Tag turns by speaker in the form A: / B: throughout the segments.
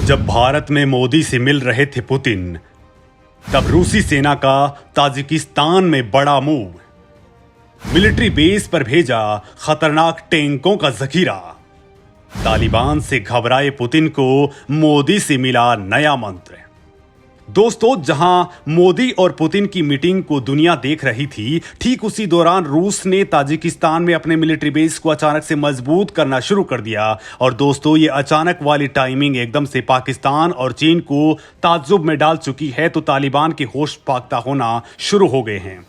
A: जब भारत में मोदी से मिल रहे थे पुतिन, तब रूसी सेना का ताजिकिस्तान में बड़ा मूव। मिलिट्री बेस पर भेजा खतरनाक टैंकों का जखीरा। तालिबान से घबराए पुतिन को मोदी से मिला नया मंत्र। दोस्तों, जहां मोदी और पुतिन की मीटिंग को दुनिया देख रही थी, ठीक उसी दौरान रूस ने ताजिकिस्तान में अपने मिलिट्री बेस को अचानक से मजबूत करना शुरू कर दिया। और दोस्तों, ये अचानक वाली टाइमिंग एकदम से पाकिस्तान और चीन को ताज्जुब में डाल चुकी है। तो तालिबान के होश फाख्ता होना शुरू हो गए हैं,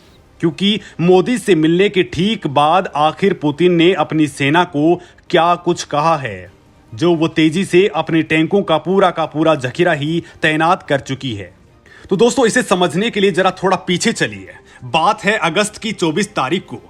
A: क्योंकि मोदी से मिलने के ठीक बाद आखिर पुतिन ने अपनी सेना को क्या कुछ कहा है, जो वो तेजी से अपने टैंकों का पूरा जखीरा ही तैनात कर चुकी है। तो दोस्तों, इसे समझने के लिए जरा थोड़ा पीछे चलिए। बात है अगस्त की 24 तारीख को,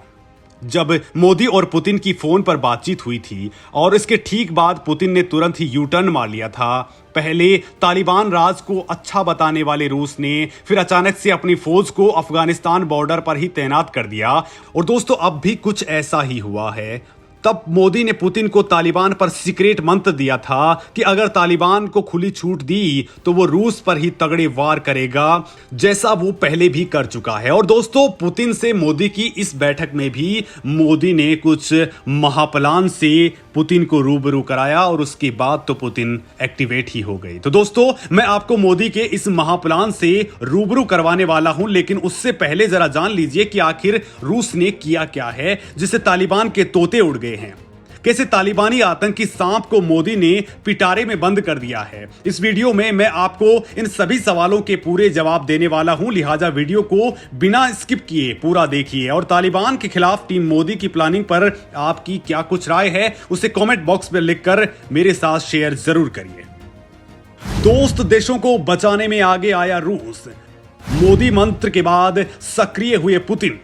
A: जब मोदी और पुतिन की फोन पर बातचीत हुई थी। और इसके ठीक बाद पुतिन ने तुरंत ही यू टर्न मार लिया था। पहले तालिबान राज को अच्छा बताने वाले रूस ने फिर अचानक से अपनी फौज को अफगानिस्तान बॉर्डर पर ही तैनात कर दिया। और दोस्तों, अब भी कुछ ऐसा ही हुआ है। तब मोदी ने पुतिन को तालिबान पर सीक्रेट मंत्र दिया था कि अगर तालिबान को खुली छूट दी तो वो रूस पर ही तगड़े वार करेगा, जैसा वो पहले भी कर चुका है। और दोस्तों, पुतिन से मोदी की इस बैठक में भी मोदी ने कुछ महाप्लान से पुतिन को रूबरू कराया और उसके बाद तो पुतिन एक्टिवेट ही हो गई। तो दोस्तों, मैं आपको मोदी के इस महाप्लान से रूबरू करवाने वाला हूं, लेकिन उससे पहले जरा जान लीजिए कि आखिर रूस ने किया क्या है जिससे तालिबान के तोते उड़ गए हैं। कैसे तालिबानी आतंकी सांप को मोदी ने पिटारे में बंद कर दिया है। इस वीडियो में मैं आपको इन सभी सवालों के पूरे जवाब देने वाला हूं, लिहाजा वीडियो को बिना स्किप किए पूरा देखिए। और तालिबान के खिलाफ टीम मोदी की प्लानिंग पर आपकी क्या कुछ राय है, उसे कमेंट बॉक्स में लिखकर मेरे साथ शेयर जरूर करिए। दोस्त, देशों को बचाने में आगे आया रूस। मोदी मंत्र के बाद सक्रिय हुए पुतिन।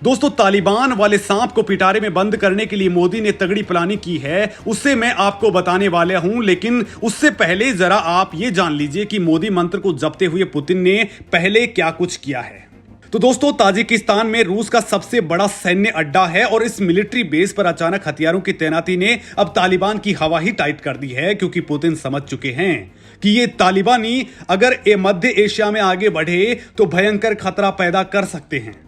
A: दोस्तों, तालिबान वाले सांप को पिटारे में बंद करने के लिए मोदी ने तगड़ी प्लानिंग की है, उससे मैं आपको बताने वाला हूं। लेकिन उससे पहले जरा आप ये जान लीजिए कि मोदी मंत्र को जपते हुए पुतिन ने पहले क्या कुछ किया है। तो दोस्तों, ताजिकिस्तान में रूस का सबसे बड़ा सैन्य अड्डा है और इस मिलिट्री बेस पर अचानक हथियारों की तैनाती ने अब तालिबान की हवा ही टाइट कर दी है, क्योंकि पुतिन समझ चुके हैं कि ये तालिबानी अगर ये मध्य एशिया में आगे बढ़े तो भयंकर खतरा पैदा कर सकते हैं।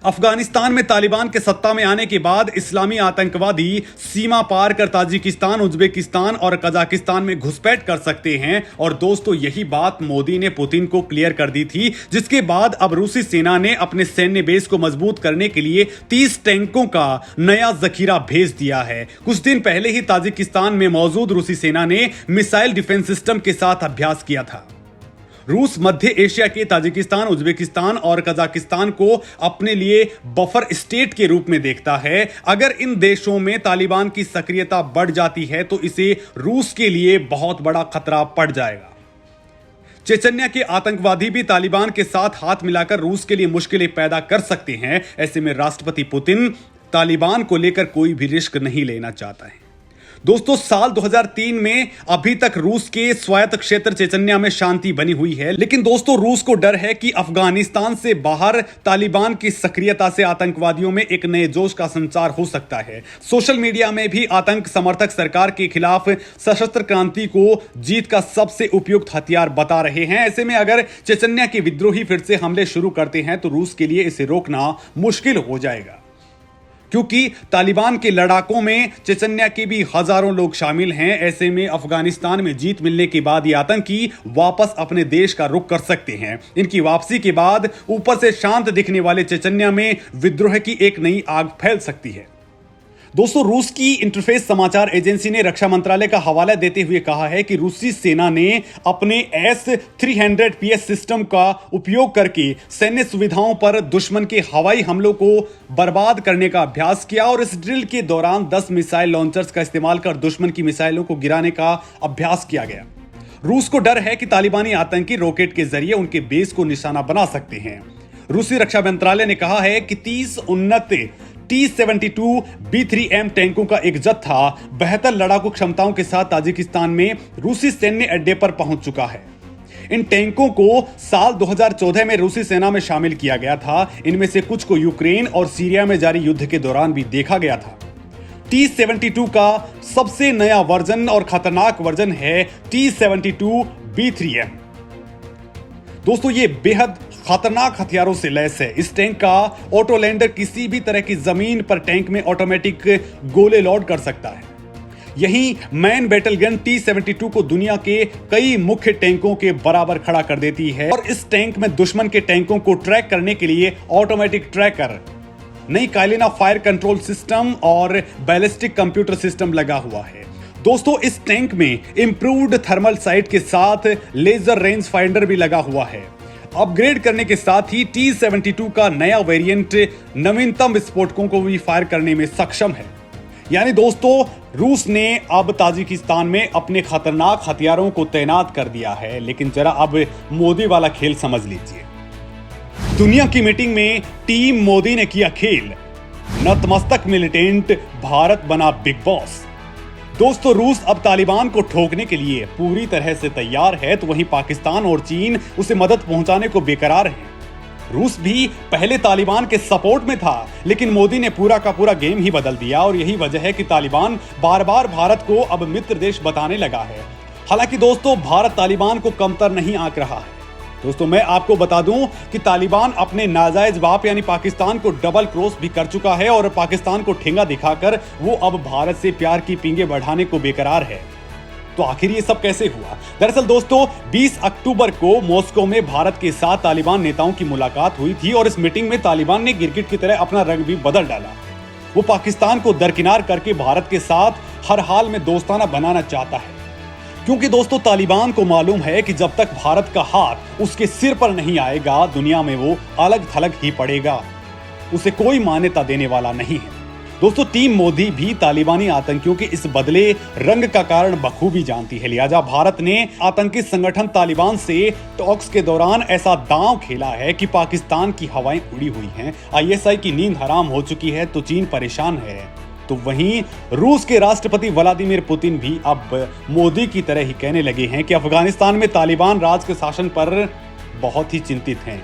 A: अफगानिस्तान में तालिबान के सत्ता में आने के बाद इस्लामी आतंकवादी सीमा पार कर ताजिकिस्तान, उज्बेकिस्तान और कजाकिस्तान में घुसपैठ कर सकते हैं। और दोस्तों, यही बात मोदी ने पुतिन को क्लियर कर दी थी, जिसके बाद अब रूसी सेना ने अपने सैन्य बेस को मजबूत करने के लिए 30 टैंकों का नया जखीरा भेज दिया है। कुछ दिन पहले ही ताजिकिस्तान में मौजूद रूसी सेना ने मिसाइल डिफेंस सिस्टम के साथ अभ्यास किया था। रूस मध्य एशिया के ताजिकिस्तान, उज्बेकिस्तान और कजाकिस्तान को अपने लिए बफर स्टेट के रूप में देखता है। अगर इन देशों में तालिबान की सक्रियता बढ़ जाती है तो इसे रूस के लिए बहुत बड़ा खतरा पड़ जाएगा। चेचन्या के आतंकवादी भी तालिबान के साथ हाथ मिलाकर रूस के लिए मुश्किलें पैदा कर सकते हैं। ऐसे में राष्ट्रपति पुतिन तालिबान को लेकर कोई भी रिस्क नहीं लेना चाहता है। दोस्तों, साल 2003 में अभी तक रूस के स्वायत्त क्षेत्र चेचन्या में शांति बनी हुई है, लेकिन दोस्तों, रूस को डर है कि अफगानिस्तान से बाहर तालिबान की सक्रियता से आतंकवादियों में एक नए जोश का संचार हो सकता है। सोशल मीडिया में भी आतंक समर्थक सरकार के खिलाफ सशस्त्र क्रांति को जीत का सबसे उपयुक्त हथियार बता रहे हैं। ऐसे में अगर चेचन्या के विद्रोही फिर से हमले शुरू करते हैं तो रूस के लिए इसे रोकना मुश्किल हो जाएगा, क्योंकि तालिबान के लड़ाकों में चेचन्या के भी हजारों लोग शामिल हैं। ऐसे में अफगानिस्तान में जीत मिलने के बाद ये आतंकी वापस अपने देश का रुख कर सकते हैं। इनकी वापसी के बाद ऊपर से शांत दिखने वाले चेचन्या में विद्रोह की एक नई आग फैल सकती है। दोस्तों, रूस की इंटरफेस समाचार एजेंसी ने रक्षा मंत्रालय का हवाला देते हुए कहा है कि रूसी सेना ने अपने S-300 PS सिस्टम का उपयोग करके सैन्य सुविधाओं पर दुश्मन के हवाई हमलों को बर्बाद करने का अभ्यास किया। और इस ड्रिल के दौरान 10 मिसाइल लॉन्चर्स का इस्तेमाल कर दुश्मन की मिसाइलों को गिराने का अभ्यास किया गया। रूस को डर है कि तालिबानी आतंकी रॉकेट के जरिए उनके बेस को निशाना बना सकते हैं। रूसी रक्षा मंत्रालय ने कहा है कि 30 उन्नत T-72 B3M टैंकों का एक जत्था बेहतर लड़ाकू क्षमताओं के साथ ताजिकिस्तान में रूसी सैन्य अड्डे पर पहुंच चुका है। इन टैंकों को साल 2014 में रूसी सेना में शामिल किया गया था। इनमें से कुछ को यूक्रेन और सीरिया में जारी युद्ध के दौरान भी देखा गया था। T-72 का सबसे नया वर्जन और खतरनाक वर्जन है T-72B3M। दोस्तों ये बेहद खतरनाक हथियारों से लैस है। इस टैंक का ऑटो लैंडर किसी भी तरह की जमीन पर टैंक में ऑटोमेटिक गोले लोड कर सकता है। यही मैन बैटल गन T-72 को दुनिया के कई मुख्य टैंकों के बराबर खड़ा कर देती है और इस टैंक में दुश्मन के टैंकों को ट्रैक करने के लिए ऑटोमेटिक ट्रैकर, नई काइलिना फायर कंट्रोल सिस्टम और बैलिस्टिक कंप्यूटर सिस्टम लगा हुआ है। दोस्तों इस टैंक में इंप्रूव्ड थर्मल साइट के साथ लेजर रेंज फाइंडर भी लगा हुआ है। अपग्रेड करने के साथ ही T-72 का नया वेरिएंट नवीनतम विस्फोटकों को भी फायर करने में सक्षम है। यानी दोस्तों रूस ने अब ताजिकिस्तान में अपने खतरनाक हथियारों को तैनात कर दिया है। लेकिन जरा अब मोदी वाला खेल समझ लीजिए। दुनिया की मीटिंग में टीम मोदी ने किया खेल, नतमस्तक मिलिटेंट, भारत बना बिग बॉस। दोस्तों रूस अब तालिबान को ठोकने के लिए पूरी तरह से तैयार है, तो वहीं पाकिस्तान और चीन उसे मदद पहुंचाने को बेकरार हैं। रूस भी पहले तालिबान के सपोर्ट में था, लेकिन मोदी ने पूरा का पूरा गेम ही बदल दिया और यही वजह है कि तालिबान बार बार भारत को अब मित्र देश बताने लगा है। हालांकि दोस्तों भारत तालिबान को कमतर नहीं आंक रहा है। दोस्तों मैं आपको बता दूं कि तालिबान अपने नाजायज बाप यानी पाकिस्तान को डबल क्रॉस भी कर चुका है और पाकिस्तान को ठेंगा दिखाकर वो अब भारत से प्यार की पींगे बढ़ाने को बेकरार है। तो आखिर ये सब कैसे हुआ? दरअसल दोस्तों 20 अक्टूबर को मॉस्को में भारत के साथ तालिबान नेताओं की मुलाकात हुई थी और इस मीटिंग में तालिबान ने गिरगिट की तरह अपना रंग भी बदल डाला। वो पाकिस्तान को दरकिनार करके भारत के साथ हर हाल में दोस्ताना बनाना चाहता है, क्योंकि दोस्तों तालिबान को मालूम है कि जब तक भारत का हाथ उसके सिर पर नहीं आएगा दुनिया में वो अलग थलग ही पड़ेगा, उसे कोई मान्यता देने वाला नहीं है। दोस्तों टीम मोदी भी तालिबानी आतंकियों के इस बदले रंग का कारण बखूबी जानती है। लिहाजा भारत ने आतंकी संगठन तालिबान से टॉक्स के दौरान ऐसा दांव खेला है कि पाकिस्तान की हवाएं उड़ी हुई हैं, ISI की नींद हराम हो चुकी है, तो चीन परेशान है। तो वहीं रूस के राष्ट्रपति व्लादिमीर पुतिन भी अब मोदी की तरह ही कहने लगे हैं कि अफगानिस्तान में तालिबान राज के शासन पर बहुत ही चिंतित हैं।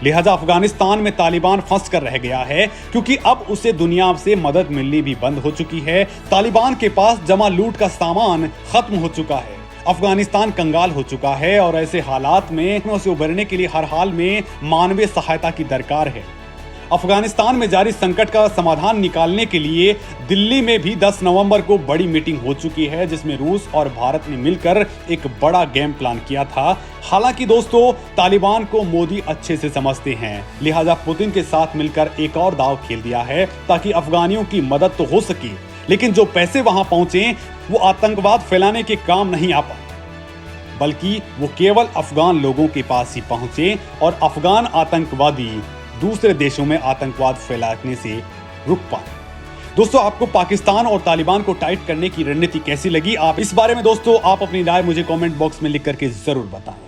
A: लिहाजा अफगानिस्तान में तालिबान फंस कर रह गया है, क्योंकि अब उसे दुनिया से मदद मिलनी भी बंद हो चुकी है। तालिबान के पास जमा लूट का सामान खत्म हो चुका है, अफगानिस्तान कंगाल हो चुका है और ऐसे हालात में उसे उबरने के लिए हर हाल में मानवीय सहायता की दरकार है। अफगानिस्तान में जारी संकट का समाधान निकालने के लिए दिल्ली में भी 10 नवंबर को बड़ी मीटिंग हो चुकी है, जिसमें रूस और भारत ने मिलकर एक बड़ा गेम प्लान किया था। हालांकि दोस्तों तालिबान को मोदी अच्छे से समझते हैं, लिहाजा पुतिन के साथ मिलकर एक और दांव खेल दिया है ताकि अफगानियों की मदद तो हो सके, लेकिन जो पैसे वहां पहुंचे वो आतंकवाद फैलाने के काम नहीं आ पाए, बल्कि वो केवल अफगान लोगों के पास ही पहुंचे और अफगान आतंकवादी दूसरे देशों में आतंकवाद फैलाने से रुक पाए। दोस्तों आपको पाकिस्तान और तालिबान को टाइट करने की रणनीति कैसी लगी? आप इस बारे में दोस्तों आप अपनी राय मुझे कमेंट बॉक्स में लिख करके जरूर बताएं।